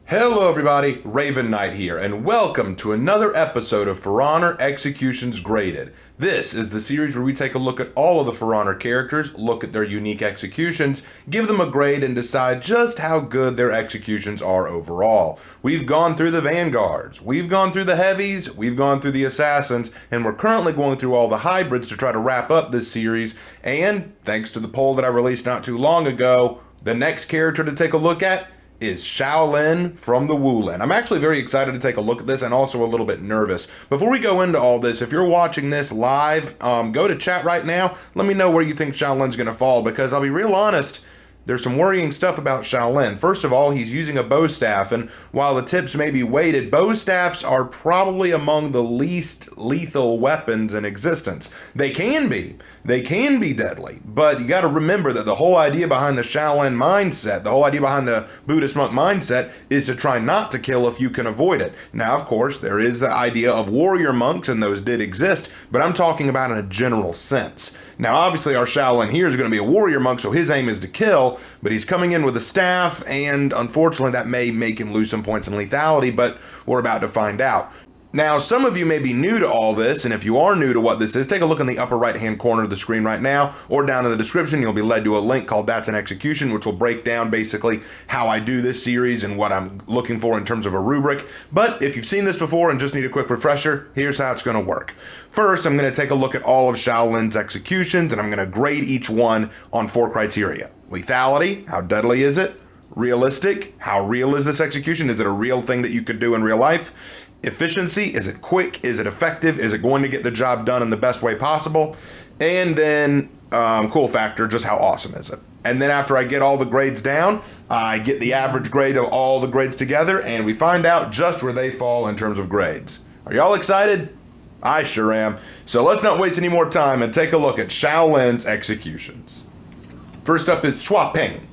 Hello everybody, Raven Knight here, and welcome to another episode of For Honor Executions Graded. This is the series where we take a look at all of the For Honor characters, look at their unique executions, give them a grade, and decide just how good their executions are overall. We've gone through the Vanguards, we've gone through the Heavies, we've gone through the Assassins, and we're currently going through all the Hybrids to try to wrap up this series, and thanks to the poll that I released not too long ago, the next character to take a look at is Shaolin from the Wulin. I'm actually very excited to take a look at this and also a little bit nervous. Before we go into all this, if you're watching this live, go to chat right now. Let me know where you think Shaolin's going to fall, because I'll be real honest, there's some worrying stuff about Shaolin. First of all, he's using a bow staff, and while the tips may be weighted, bow staffs are probably among the least lethal weapons in existence. They can be deadly, but you got to remember that the whole idea behind the Shaolin mindset, the whole idea behind the Buddhist monk mindset, is to try not to kill if you can avoid it. Now, of course, there is the idea of warrior monks, and those did exist, but I'm talking about in a general sense. Now, obviously, our Shaolin here is going to be a warrior monk, so his aim is to kill, but he's coming in with a staff, and unfortunately that may make him lose some points in lethality, but we're about to find out. Now, some of you may be new to all this, and if you are new to what this is, take a look in the upper right-hand corner of the screen right now, or down in the description. You'll be led to a link called That's an Execution, which will break down basically how I do this series and what I'm looking for in terms of a rubric. But if you've seen this before and just need a quick refresher, here's how it's going to work. First, I'm going to take a look at all of Shaolin's executions, and I'm going to grade each one on 4 criteria. Lethality, how deadly is it? Realistic, how real is this execution? Is it a real thing that you could do in real life? Efficiency, is it quick? Is it effective? Is it going to get the job done in the best way possible? And then cool factor, just how awesome is it? And then after I get all the grades down, I get the average grade of all the grades together, and we find out just where they fall in terms of grades. Are y'all excited? I sure am. So let's not waste any more time and take a look at Shaolin's executions. First up is Shua Peng.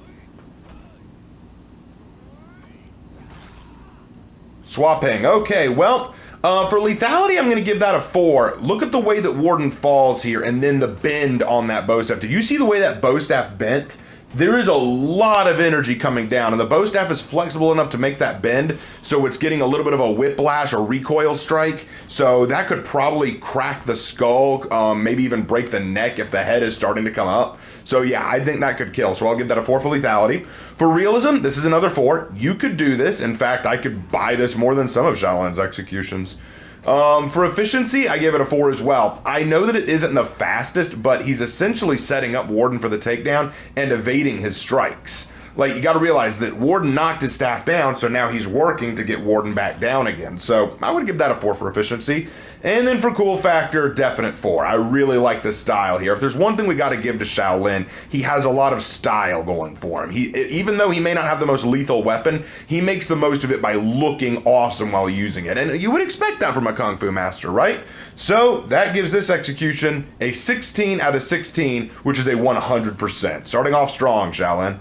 Shua Peng. Okay, well, for lethality, I'm going to give that a 4. Look at the way that Warden falls here, and then the bend on that bow staff. Did you see the way that bow staff bent? There is a lot of energy coming down, and the bow staff is flexible enough to make that bend, so it's getting a little bit of a whiplash or recoil strike, so that could probably crack the skull, maybe even break the neck if the head is starting to come up. So yeah, I think that could kill, so I'll give that a 4 for lethality. For realism, this is another 4. You could do this. In fact, I could buy this more than some of Shaolin's executions. For efficiency, I give it a 4 as well. I know that it isn't the fastest, but he's essentially setting up Warden for the takedown and evading his strikes. Like, you got to realize that Warden knocked his staff down, so now he's working to get Warden back down again. So I would give that a 4 for efficiency. And then for cool factor, definite 4. I really like the style here. If there's one thing we got to give to Shaolin, he has a lot of style going for him. Even though he may not have the most lethal weapon, he makes the most of it by looking awesome while using it. And you would expect that from a Kung Fu master, right? So that gives this execution a 16 out of 16, which is a 100%. Starting off strong, Shaolin.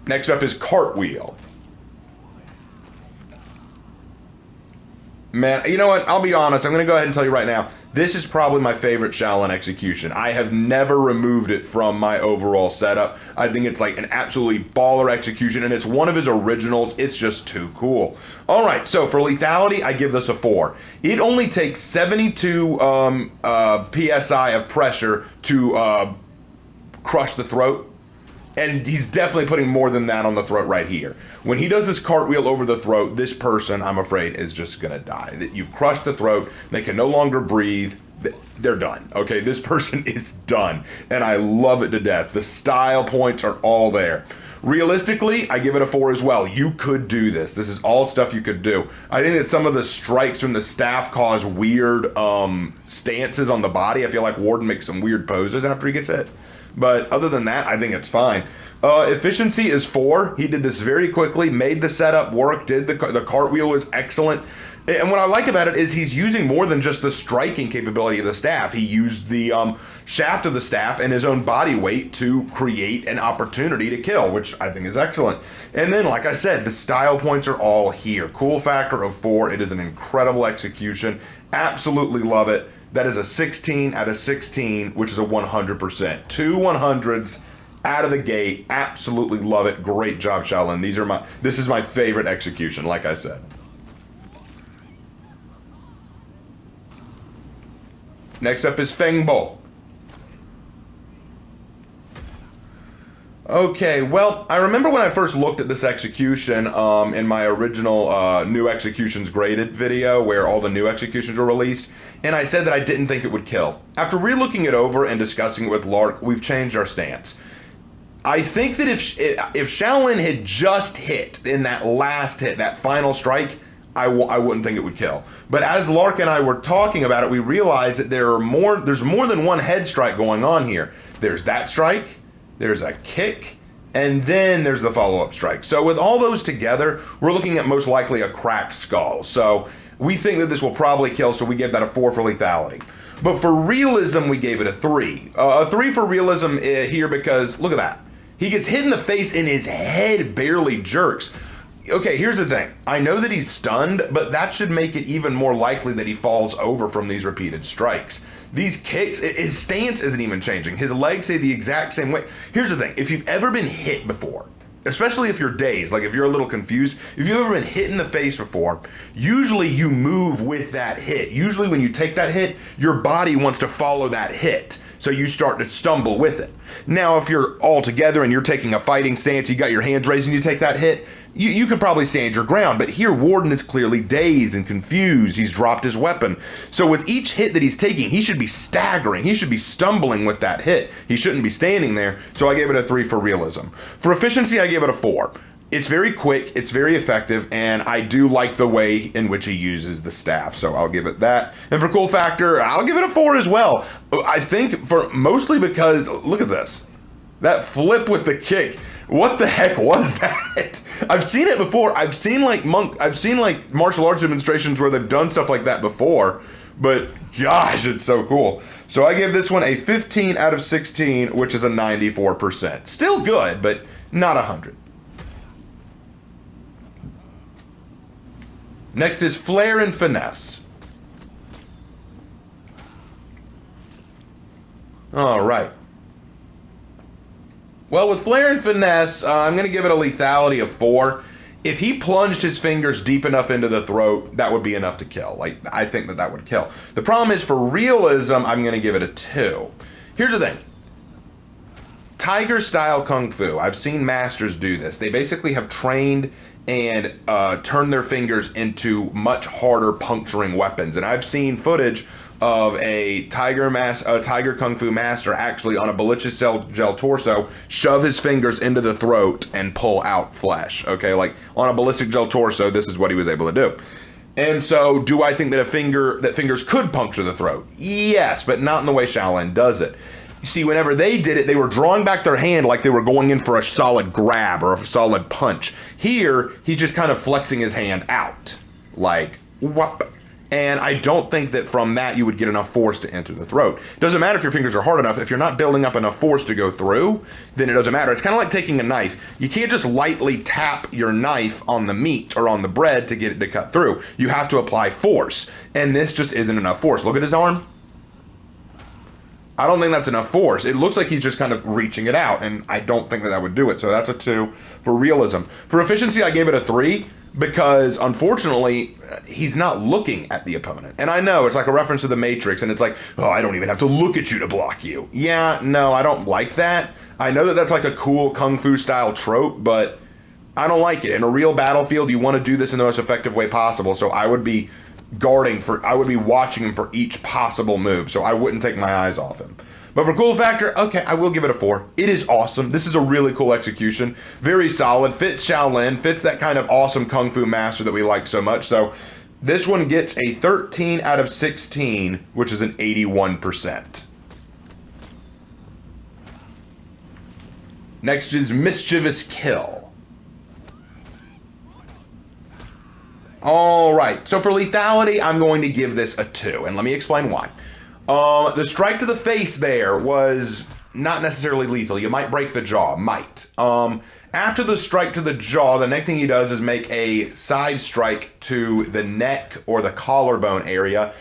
Next up is Cartwheel. Man, you know what? I'll be honest. I'm going to go ahead and tell you right now. This is probably my favorite Shaolin execution. I have never removed it from my overall setup. I think it's like an absolutely baller execution, and it's one of his originals. It's just too cool. All right, so for lethality, I give this a 4. It only takes 72 PSI of pressure to crush the throat. And he's definitely putting more than that on the throat right here. When he does this cartwheel over the throat, this person, I'm afraid, is just going to die. You've crushed the throat. They can no longer breathe. They're done. Okay, this person is done. And I love it to death. The style points are all there. Realistically, I give it a 4 as well. You could do this. This is all stuff you could do. I think that some of the strikes from the staff cause weird stances on the body. I feel like Warden makes some weird poses after he gets hit. But other than that, I think it's fine. Efficiency is 4. He did this very quickly, made the setup work, did the cartwheel was excellent. And what I like about it is he's using more than just the striking capability of the staff. He used the shaft of the staff and his own body weight to create an opportunity to kill, which I think is excellent. And then, like I said, the style points are all here. Cool factor of 4. It is an incredible execution. Absolutely love it. That is a 16 out of 16, which is a 100%. 2 100s out of the gate. Absolutely love it. Great job, Shaolin. This is my favorite execution, like I said. Next up is Feng Bo. Okay, well, I remember when I first looked at this execution in my original New Executions Graded video where all the new executions were released, and I said that I didn't think it would kill. After re-looking it over and discussing it with Lark, we've changed our stance. I think that if Shaolin had just hit in that last hit, that final strike, I wouldn't think it would kill. But as Lark and I were talking about it, we realized that there's more than one head strike going on here. There's that strike, there's a kick, and then there's the follow-up strike. So with all those together, we're looking at most likely a cracked skull. So we think that this will probably kill, so we give that a 4 for lethality. But for realism, we gave it a 3. A 3 for realism here because, look at that. He gets hit in the face and his head barely jerks. Okay, here's the thing. I know that he's stunned, but that should make it even more likely that he falls over from these repeated strikes. These kicks, his stance isn't even changing. His legs stay the exact same way. Here's the thing. If you've ever been hit before, especially if you're dazed, like if you're a little confused, if you've ever been hit in the face before, usually you move with that hit. Usually when you take that hit, your body wants to follow that hit. So you start to stumble with it. Now, if you're all together and you're taking a fighting stance, you got your hands raised and you take that hit, you could probably stand your ground. But here, Warden is clearly dazed and confused. He's dropped his weapon. So with each hit that he's taking, he should be staggering. He should be stumbling with that hit. He shouldn't be standing there. So I gave it a 3 for realism. For efficiency, I gave it a 4. It's very quick, it's very effective, and I do like the way in which he uses the staff, so I'll give it that. And for cool factor, I'll give it a 4 as well. I think mostly because, look at this. That flip with the kick. What the heck was that? I've seen it before. I've seen like martial arts demonstrations where they've done stuff like that before, but gosh, it's so cool. So I give this one a 15 out of 16, which is a 94%. Still good, but not 100. Next is Flair and Finesse. All right. Well, with Flair and Finesse, I'm going to give it a lethality of 4. If he plunged his fingers deep enough into the throat, that would be enough to kill. Like, I think that would kill. The problem is, for realism, I'm going to give it a 2. Here's the thing. Tiger-style Kung Fu, I've seen masters do this. They basically have trained and turn their fingers into much harder puncturing weapons. And I've seen footage of a tiger Kung Fu master actually on a ballistic gel torso shove his fingers into the throat and pull out flesh. Okay, like on a ballistic gel torso, this is what he was able to do. And so, do I think that fingers could puncture the throat? Yes, but not in the way Shaolin does it. You see, whenever they did it, they were drawing back their hand like they were going in for a solid grab or a solid punch. Here, he's just kind of flexing his hand out, like, whoop. And I don't think that from that you would get enough force to enter the throat. Doesn't matter if your fingers are hard enough. If you're not building up enough force to go through, then it doesn't matter. It's kind of like taking a knife. You can't just lightly tap your knife on the meat or on the bread to get it to cut through. You have to apply force. And this just isn't enough force. Look at his arm. I don't think that's enough force. It looks like he's just kind of reaching it out, and I don't think that would do it. So that's a 2 for realism. For efficiency, I gave it a 3 because, unfortunately, he's not looking at the opponent. And I know it's like a reference to the Matrix, and it's like, oh, I don't even have to look at you to block you. Yeah, no, I don't like that. I know that that's like a cool Kung Fu style trope, but I don't like it. In a real battlefield, you want to do this in the most effective way possible. So I would be I would be watching him for each possible move, so I wouldn't take my eyes off him. But for cool factor, okay, I will give it a 4. It is awesome. This is a really cool execution. Very solid. Fits Shaolin. Fits that kind of awesome Kung Fu master that we like so much. So this one gets a 13 out of 16, which is an 81%. Next is Mischievous Kill. All right, so for lethality, I'm going to give this a 2, and let me explain why. The strike to the face there was not necessarily lethal. You might break the jaw, might. After the strike to the jaw, the next thing he does is make a side strike to the neck or the collarbone area,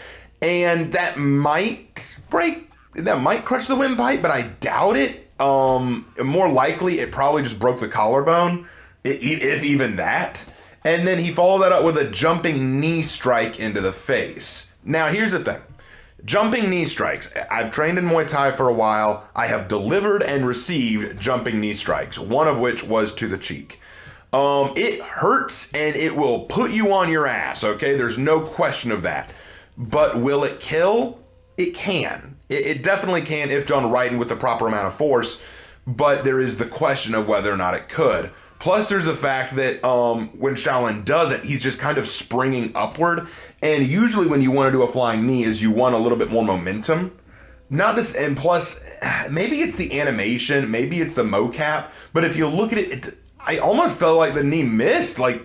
and that might crush the windpipe, but I doubt it. more likely it probably just broke the collarbone, if even that. And then he followed that up with a jumping knee strike into the face. Now, here's the thing. Jumping knee strikes. I've trained in Muay Thai for a while. I have delivered and received jumping knee strikes, one of which was to the cheek. It hurts and it will put you on your ass, okay? There's no question of that. But will it kill? It can. It definitely can if done right and with the proper amount of force, but there is the question of whether or not it could. Plus, there's the fact that when Shaolin does it, he's just kind of springing upward. And usually when you want to do a flying knee is you want a little bit more momentum. Not this, and plus, maybe it's the animation, maybe it's the mocap, but if you look at it, I almost felt like the knee missed. Like,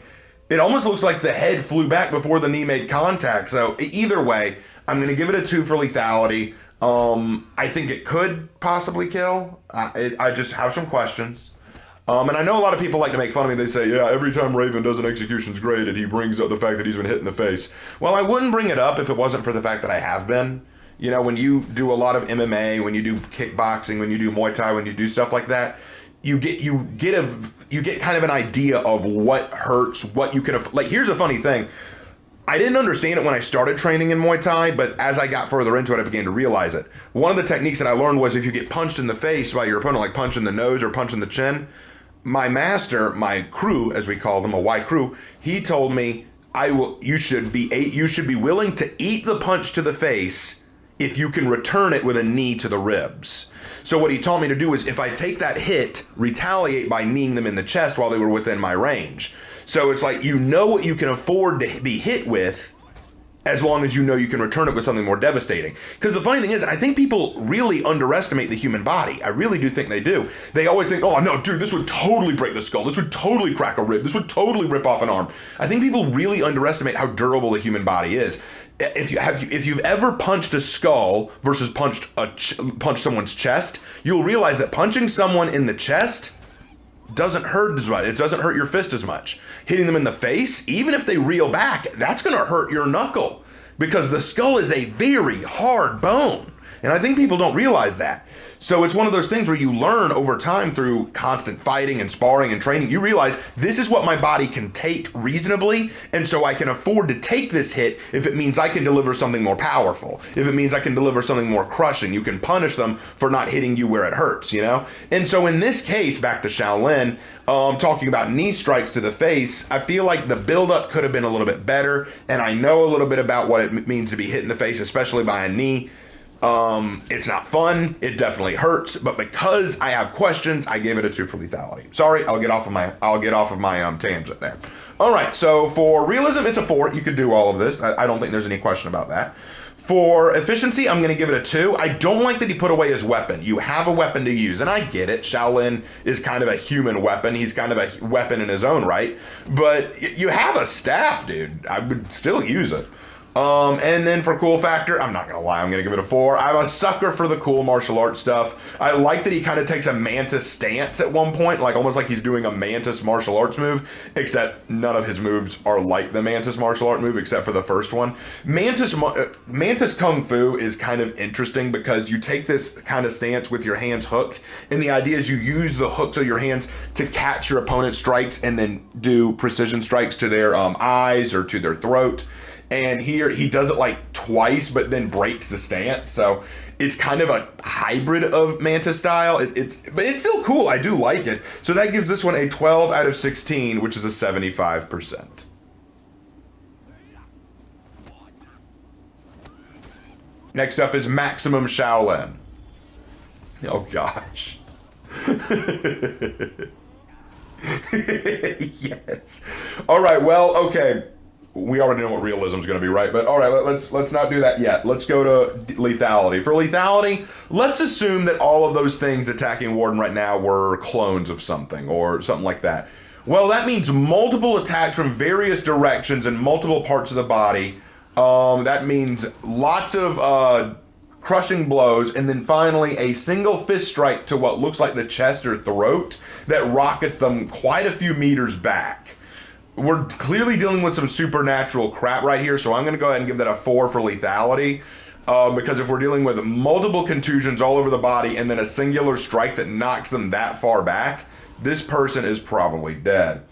it almost looks like the head flew back before the knee made contact. So either way, I'm going to give it a 2 for lethality. I think it could possibly kill. I just have some questions. And I know a lot of people like to make fun of me. They say, yeah, every time Raven does an executions graded, he brings up the fact that he's been hit in the face. Well, I wouldn't bring it up if it wasn't for the fact that I have been. You know, when you do a lot of MMA, when you do kickboxing, when you do Muay Thai, when you do stuff like that, you get kind of an idea of what hurts, what you can, like, here's a funny thing. I didn't understand it when I started training in Muay Thai, but as I got further into it, I began to realize it. One of the techniques that I learned was if you get punched in the face by your opponent, like punch in the nose or punch in the chin, my master, my crew, as we call them, a Y crew, he told me, you should be willing to eat the punch to the face if you can return it with a knee to the ribs. So what he taught me to do is if I take that hit, retaliate by kneeing them in the chest while they were within my range. So it's like, you know what you can afford to be hit with as long as you know you can return it with something more devastating. Because the funny thing is, I think people really underestimate the human body. I really do think they do. They always think, oh no, dude, this would totally break the skull. This would totally crack a rib. This would totally rip off an arm. I think people really underestimate how durable the human body is. If you've ever punched a skull versus punched someone's chest, you'll realize that punching someone in the chest doesn't hurt as much. It doesn't hurt your fist as much. Hitting them in the face, even if they reel back, that's going to hurt your knuckle because the skull is a very hard bone. And I think people don't realize that. So it's one of those things where you learn over time through constant fighting and sparring and training. You realize this is what my body can take reasonably, and so I can afford to take this hit if it means I can deliver something more powerful, if it means I can deliver something more crushing. You can punish them for not hitting you where it hurts, you know? And so in this case, back to Shaolin, talking about knee strikes to the face, I feel like the buildup could have been a little bit better, and I know a little bit about what it means to be hit in the face, especially by a knee. It's not fun. It definitely hurts, but because I have questions, I gave it a 2 for lethality. Sorry, I'll get off of my tangent there. All right, so for realism, it's a 4. You could do all of this. I don't think there's any question about that. For efficiency, I'm going to give it a 2. I don't like that he put away his weapon. You have a weapon to use, and I get it. Shaolin is kind of a human weapon. He's kind of a weapon in his own right, but you have a staff, dude. I would still use it. And then for cool factor, I'm not going to lie, I'm going to give it a 4. I'm a sucker for the cool martial arts stuff. I like that he kind of takes a mantis stance at one point, like almost like he's doing a mantis martial arts move, except none of his moves are like the mantis martial art move, except for the first one. Mantis Kung Fu is kind of interesting because you take this kind of stance with your hands hooked, and the idea is you use the hooks of your hands to catch your opponent's strikes and then do precision strikes to their eyes or to their throat. And here he does it like twice, but then breaks the stance. So it's kind of a hybrid of Mantis style. But it's still cool. I do like it. So that gives this one a 12 out of 16, which is a 75%. Next up is Maximum Shaolin. Oh gosh. Yes. All right. Well, okay. We already know what realism is going to be, right? But all right, let's not do that yet. Let's go to lethality. For lethality, let's assume that all of those things attacking Warden right now were clones of something or something like that. Well, that means multiple attacks from various directions and multiple parts of the body. That means lots of crushing blows, and then finally a single fist strike to what looks like the chest or throat that rockets them quite a few meters back. We're clearly dealing with some supernatural crap right here, so I'm going to go ahead and give that a 4 for lethality. because if we're dealing with multiple contusions all over the body and then a singular strike that knocks them that far back, this person is probably dead.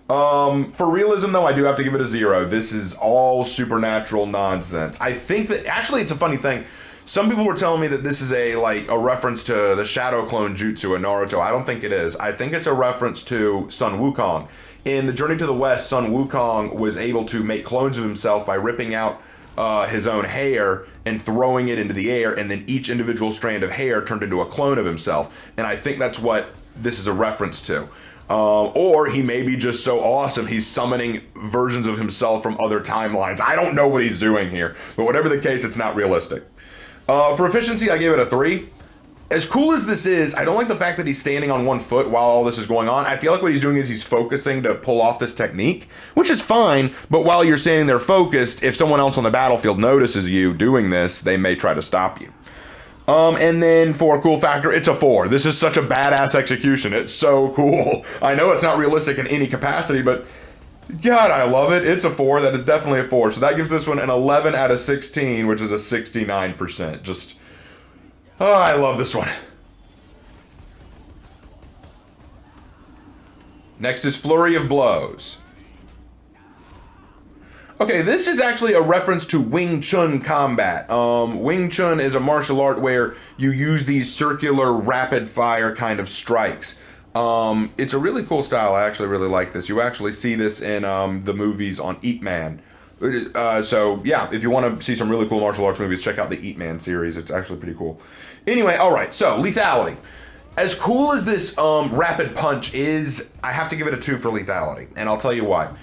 For realism, though, I do have to give it a 0. This is all supernatural nonsense. I think that, actually, it's a funny thing. Some people were telling me that this is a reference to the Shadow Clone Jutsu in Naruto. I don't think it is. I think it's a reference to Sun Wukong. In the Journey to the West, Sun Wukong was able to make clones of himself by ripping out his own hair and throwing it into the air, and then each individual strand of hair turned into a clone of himself. And I think that's what this is a reference to. Or he may be just so awesome he's summoning versions of himself from other timelines. I don't know what he's doing here, but whatever the case, it's not realistic. For efficiency, I gave it a 3. As cool as this is, I don't like the fact that he's standing on one foot while all this is going on. I feel like what he's doing is he's focusing to pull off this technique, which is fine, but while you're standing there focused, if someone else on the battlefield notices you doing this, they may try to stop you. And then for cool factor, it's a 4. This is such a badass execution. It's so cool. I know it's not realistic in any capacity, but God, I love it. It's a 4. That is definitely a 4. So that gives this one an 11 out of 16, which is a 69%. Just, oh, I love this one. Next is Flurry of Blows. Okay, this is actually a reference to Wing Chun combat. Wing Chun is a martial art where you use these circular rapid fire kind of strikes. It's a really cool style. I actually really like this. You actually see this in the movies on Ip Man. So yeah, if you want to see some really cool martial arts movies, check out the Ip Man series. It's actually pretty cool. Anyway, all right, so lethality. As cool as this rapid punch is, I have to give it a 2 for lethality, and I'll tell you why.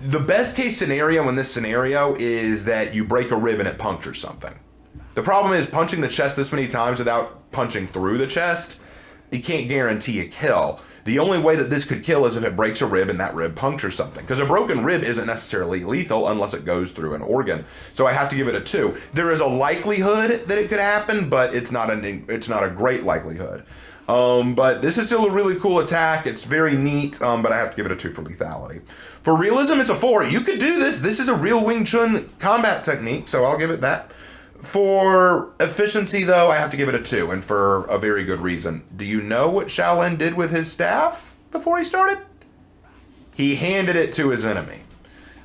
The best case scenario in this scenario is that you break a rib and it punctures something. The problem is punching the chest this many times without punching through the chest, you can't guarantee a kill. The only way that this could kill is if it breaks a rib and that rib punctures something. Because a broken rib isn't necessarily lethal unless it goes through an organ. So I have to give it a 2. There is a likelihood that it could happen, but it's not a great likelihood. But this is still a really cool attack. It's very neat, but I have to give it a 2 for lethality. For realism, it's a 4. You could do this. This is a real Wing Chun combat technique, so I'll give it that. For efficiency, though, I have to give it a 2, and for a very good reason. Do you know what Shaolin did with his staff before he started? He handed it to his enemy.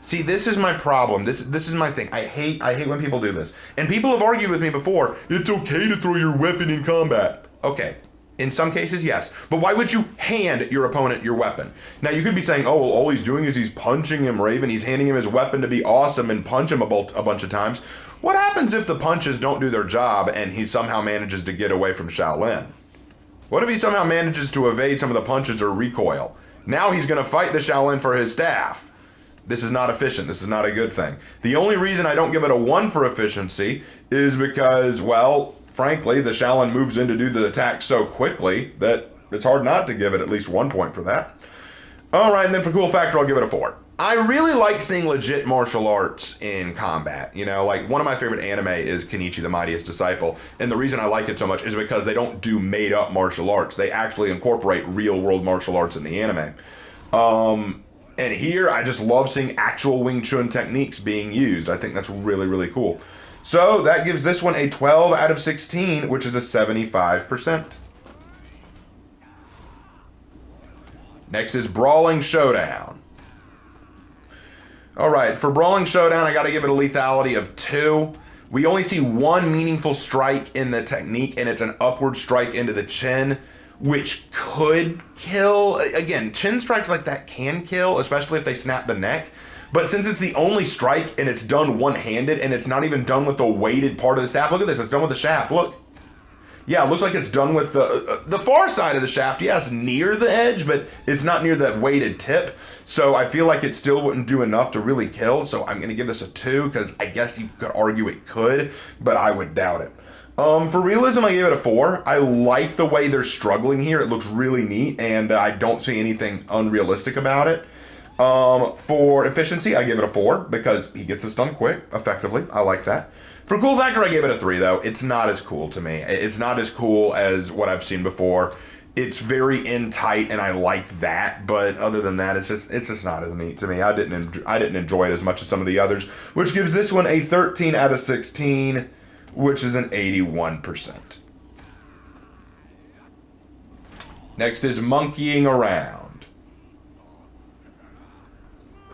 See, this is my problem. This is my thing. I hate when people do this. And people have argued with me before, it's okay to throw your weapon in combat. Okay. In some cases, yes. But why would you hand your opponent your weapon? Now, you could be saying, oh, well, all he's doing is he's punching him, Raven. He's handing him his weapon to be awesome and punch him a bunch of times. What happens if the punches don't do their job and he somehow manages to get away from Shaolin? What if he somehow manages to evade some of the punches or recoil? Now he's going to fight the Shaolin for his staff. This is not efficient. This is not a good thing. The only reason I don't give it a 1 for efficiency is because, well, frankly, the Shaolin moves in to do the attack so quickly that it's hard not to give it at least 1 point for that. All right, and then for cool factor, I'll give it a 4. I really like seeing legit martial arts in combat. You know, like one of my favorite anime is Kenichi the Mightiest Disciple. And the reason I like it so much is because they don't do made up martial arts. They actually incorporate real world martial arts in the anime. And here I just love seeing actual Wing Chun techniques being used. I think that's really, really cool. So that gives this one a 12 out of 16, which is a 75%. Next is Brawling Showdown. All right, for Brawling Showdown, I got to give it a lethality of 2. We only see one meaningful strike in the technique, and it's an upward strike into the chin, which could kill. Again, chin strikes like that can kill, especially if they snap the neck. But since it's the only strike and it's done one-handed and it's not even done with the weighted part of the staff, look at this, it's done with the shaft, look. Yeah, it looks like it's done with the far side of the shaft. Yes, near the edge, but it's not near the weighted tip. So I feel like it still wouldn't do enough to really kill. So I'm going to give this a 2 because I guess you could argue it could, but I would doubt it. For realism, I gave it a 4. I like the way they're struggling here. It looks really neat, and I don't see anything unrealistic about it. For efficiency, I give it a 4 because he gets this done quick, effectively. I like that. For cool factor, I gave it a 3, though. It's not as cool to me. It's not as cool as what I've seen before. It's very in tight, and I like that. But other than that, it's just not as neat to me. I didn't enjoy it as much as some of the others, which gives this one a 13 out of 16, which is an 81%. Next is monkeying around.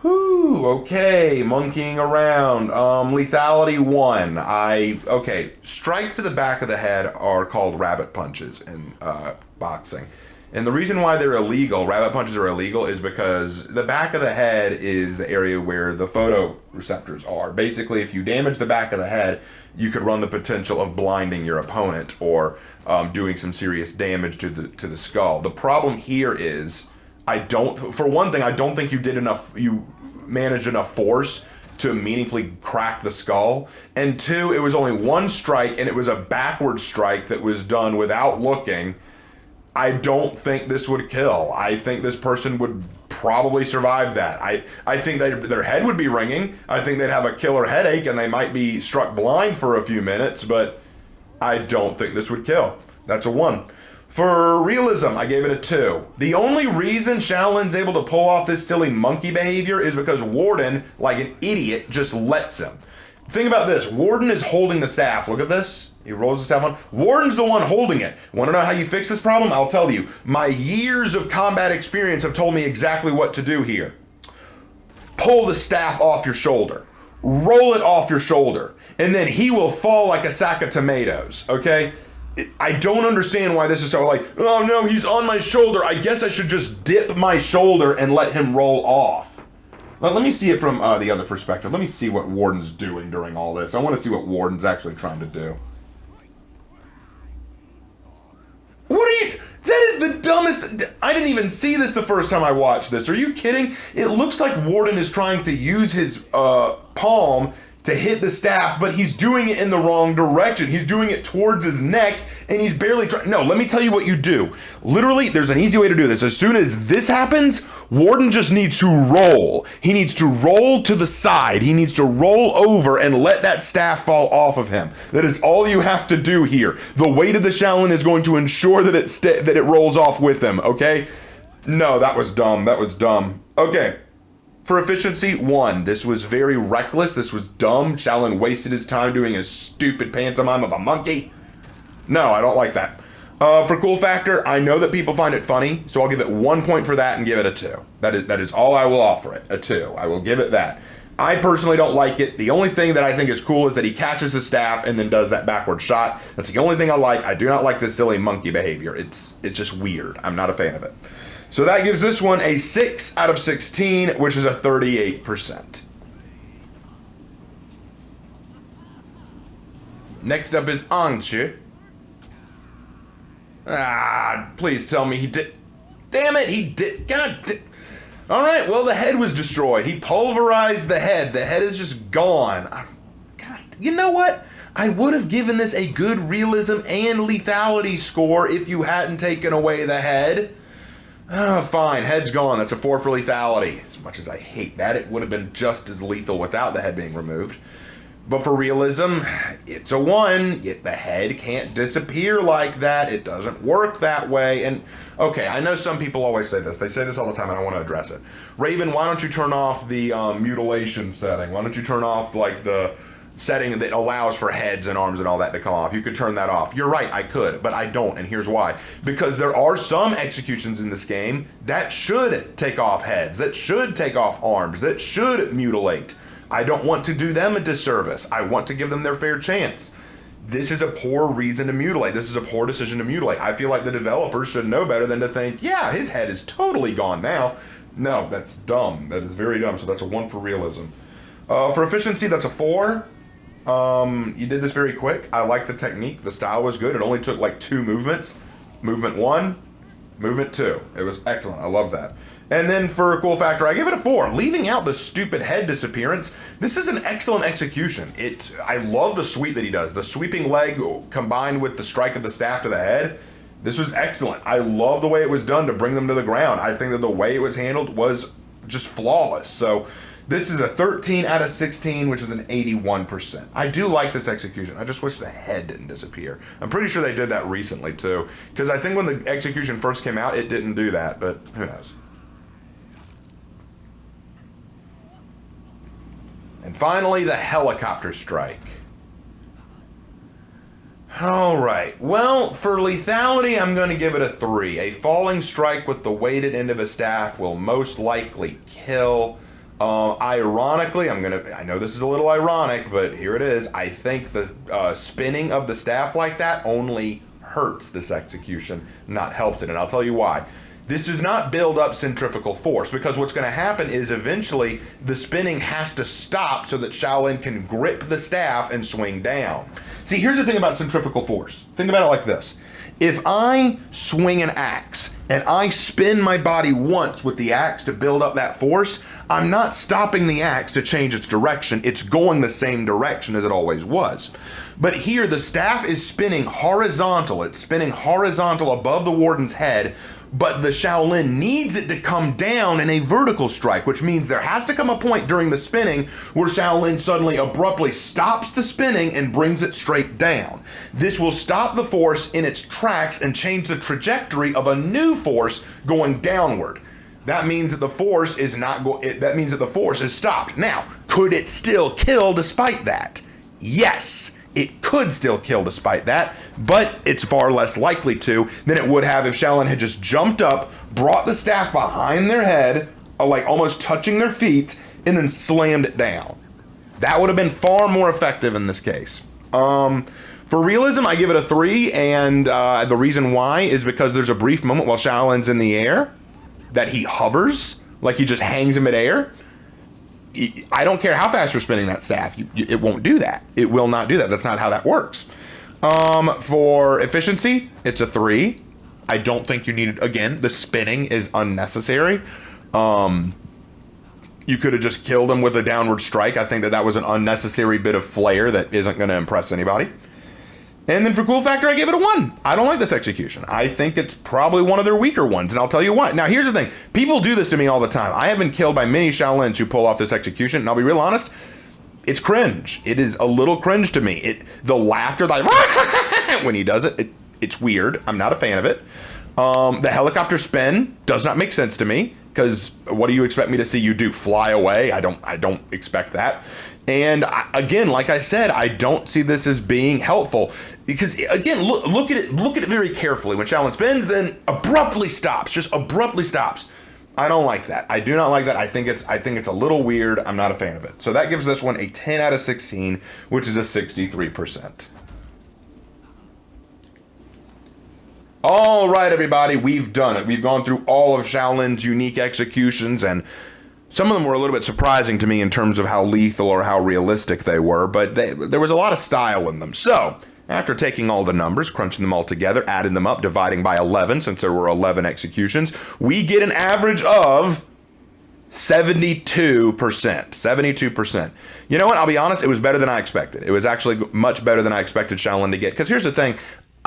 Whew, okay, monkeying around. Lethality 1. Okay, strikes to the back of the head are called rabbit punches in boxing. And the reason why they're illegal, rabbit punches are illegal, is because the back of the head is the area where the photoreceptors are. Basically, if you damage the back of the head, you could run the potential of blinding your opponent or doing some serious damage to the skull. The problem here is, for one thing, I don't think you managed enough force to meaningfully crack the skull. And two, it was only one strike, and it was a backward strike that was done without looking. I don't think this would kill. I think this person would probably survive that. I think their head would be ringing. I think they'd have a killer headache and they might be struck blind for a few minutes, but I don't think this would kill. That's a 1. For realism, I gave it a 2. The only reason Shaolin's able to pull off this silly monkey behavior is because Warden, like an idiot, just lets him. Think about this. Warden is holding the staff. Look at this. He rolls the staff on. Warden's the one holding it. Want to know how you fix this problem? I'll tell you. My years of combat experience have told me exactly what to do here. Pull the staff off your shoulder. Roll it off your shoulder. And then he will fall like a sack of tomatoes, okay? I don't understand why this is so like, oh no, he's on my shoulder. I guess I should just dip my shoulder and let him roll off. Let me see it from the other perspective. Let me see what Warden's doing during all this. I want to see what Warden's actually trying to do. What are you... That is the dumbest... I didn't even see this the first time I watched this. Are you kidding? It looks like Warden is trying to use his palm to hit the staff, but he's doing it in the wrong direction. He's doing it towards his neck, and he's barely trying... No, let me tell you what you do. Literally, there's an easy way to do this. As soon as this happens, Warden just needs to roll. He needs to roll to the side. He needs to roll over and let that staff fall off of him. That is all you have to do here. The weight of the Shaolin is going to ensure that it rolls off with him, okay? No, that was dumb. That was dumb. Okay. For efficiency, 1. This was very reckless. This was dumb. Shaolin wasted his time doing a stupid pantomime of a monkey. No, I don't like that. For cool factor, I know that people find it funny, so I'll give it 1 point for that and give it a 2. That is all I will offer it, a 2. I will give it that. I personally don't like it. The only thing that I think is cool is that he catches his staff and then does that backward shot. That's the only thing I like. I do not like this silly monkey behavior. It's just weird. I'm not a fan of it. So that gives this one a 6 out of 16, which is a 38%. Next up is Anxi. Please tell me he did. Damn it, he did. God. All right, well, the head was destroyed. He pulverized the head. The head is just gone. God, you know what? I would have given this a good realism and lethality score if you hadn't taken away the head. Fine, head's gone. That's a 4 for lethality. As much as I hate that, it would have been just as lethal without the head being removed. But for realism, it's a 1. Yet the head can't disappear like that. It doesn't work that way. And, okay, I know some people always say this. They say this all the time, and I want to address it. Raven, why don't you turn off the mutilation setting? Why don't you turn off, like, the setting that allows for heads and arms and all that to come off? You could turn that off. You're right, I could, but I don't, and here's why. Because there are some executions in this game that should take off heads, that should take off arms, that should mutilate. I don't want to do them a disservice. I want to give them their fair chance. This is a poor reason to mutilate. This is a poor decision to mutilate. I feel like the developers should know better than to think, yeah, his head is totally gone now. No, that's dumb. That is very dumb, so that's a 1 for realism. For efficiency, that's a 4. You did this very quick. I like the technique. The style was good. It only took like 2 movements. Movement 1, movement 2. It was excellent. I love that. And then for cool factor, I give it a 4. Leaving out the stupid head disappearance, this is an excellent execution. I love the sweep that he does. The sweeping leg combined with the strike of the staff to the head. This was excellent. I love the way it was done to bring them to the ground. I think that the way it was handled was just flawless. So this is a 13 out of 16, which is an 81%. I do like this execution. I just wish the head didn't disappear. I'm pretty sure they did that recently, too. Because I think when the execution first came out, it didn't do that, but who knows. And finally, the helicopter strike. All right. Well, for lethality, I'm going to give it a 3. A falling strike with the weighted end of a staff will most likely kill. Ironically, I know this is a little ironic, but here it is. I think the spinning of the staff like that only hurts this execution, not helps it. And I'll tell you why. This does not build up centrifugal force, because what's going to happen is eventually the spinning has to stop so that Shaolin can grip the staff and swing down. See, here's the thing about centrifugal force. Think about it like this. If I swing an axe and I spin my body once with the axe to build up that force, I'm not stopping the axe to change its direction. It's going the same direction as it always was. But here the staff is spinning horizontal. It's spinning horizontal above the warden's head, but the Shaolin needs it to come down in a vertical strike, which means there has to come a point during the spinning where Shaolin suddenly abruptly stops the spinning and brings it straight down. This will stop the force in its tracks and change the trajectory of a new force going downward. That means that the force is that means that the force is stopped. Now, could it still kill despite that? Yes. It could still kill despite that, but it's far less likely to than it would have if Shaolin had just jumped up, brought the staff behind their head, like almost touching their feet, and then slammed it down. That would have been far more effective in this case. For realism, I give it a 3, and the reason why is because there's a brief moment while Shaolin's in the air that he hovers, like he just hangs in midair. I don't care how fast you're spinning that staff. It won't do that. It will not do that. That's not how that works. For efficiency, it's a 3. I don't think you need it. Again, the spinning is unnecessary. You could have just killed him with a downward strike. I think that was an unnecessary bit of flair that isn't going to impress anybody. And then for cool factor, I give it a 1. I don't like this execution. I think it's probably one of their weaker ones, and I'll tell you why. Now, here's the thing. People do this to me all the time. I have been killed by many Shaolins who pull off this execution, and I'll be real honest, it's cringe. It is a little cringe to me. The laughter, like, when he does it, it's weird. I'm not a fan of it. The helicopter spin does not make sense to me, because what do you expect me to see you do? Fly away? I don't expect that. And again, like I said, I don't see this as being helpful, because again, look at it very carefully. When Shaolin spins, then abruptly stops, just abruptly stops. I don't like that. I do not like that. I think it's a little weird. I'm not a fan of it. So that gives this one a 10 out of 16, which is a 63%. All right, everybody, we've done it. We've gone through all of Shaolin's unique executions, and some of them were a little bit surprising to me in terms of how lethal or how realistic they were, but there was a lot of style in them. So, after taking all the numbers, crunching them all together, adding them up, dividing by 11, since there were 11 executions, we get an average of 72%. 72%. You know what? I'll be honest, it was better than I expected. It was actually much better than I expected Shaolin to get, because here's the thing.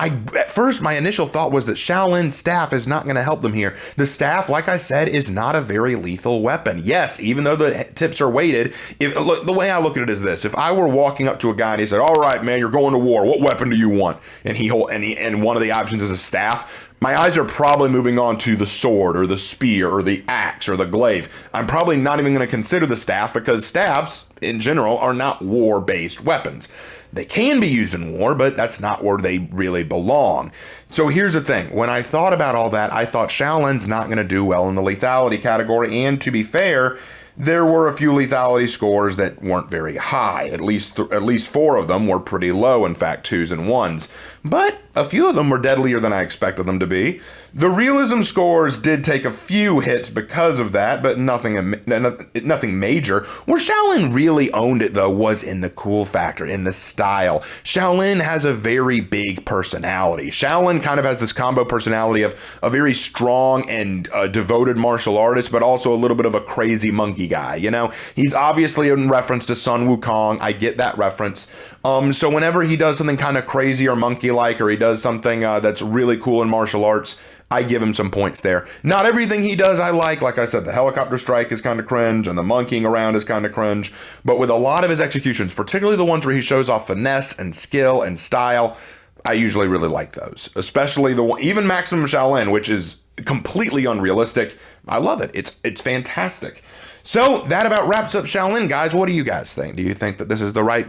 At first, my initial thought was that Shaolin's staff is not going to help them here. The staff, like I said, is not a very lethal weapon. Yes, even though the tips are weighted, look, the way I look at it is this. If I were walking up to a guy and he said, all right, man, you're going to war. What weapon do you want? And one of the options is a staff. My eyes are probably moving on to the sword or the spear or the axe or the glaive. I'm probably not even going to consider the staff, because staffs, in general, are not war-based weapons. They can be used in war, but that's not where they really belong. So here's the thing. When I thought about all that, I thought Shaolin's not going to do well in the lethality category. And to be fair, there were a few lethality scores that weren't very high. At least 4 of them were pretty low, in fact, 2s and 1s. But a few of them were deadlier than I expected them to be. The realism scores did take a few hits because of that, but nothing major. Where Shaolin really owned it, though, was in the cool factor, in the style. Shaolin has a very big personality. Shaolin kind of has this combo personality of a very strong and devoted martial artist, but also a little bit of a crazy monkey guy. You know, he's obviously in reference to Sun Wukong. I get that reference. So whenever he does something kind of crazy or monkey-like, or he does something that's really cool in martial arts, I give him some points there. Not everything he does I like. Like I said, the helicopter strike is kind of cringe, and the monkeying around is kind of cringe. But with a lot of his executions, particularly the ones where he shows off finesse and skill and style, I usually really like those. Especially even Maximum Shaolin, which is completely unrealistic. I love it. It's fantastic. So that about wraps up Shaolin, guys. What do you guys think? Do you think that this is the right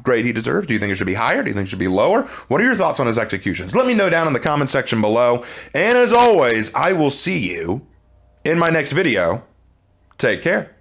grade he deserves? Do you think it should be higher? Do you think it should be lower? What are your thoughts on his executions? Let me know down in the comment section below. And as always, I will see you in my next video. Take care.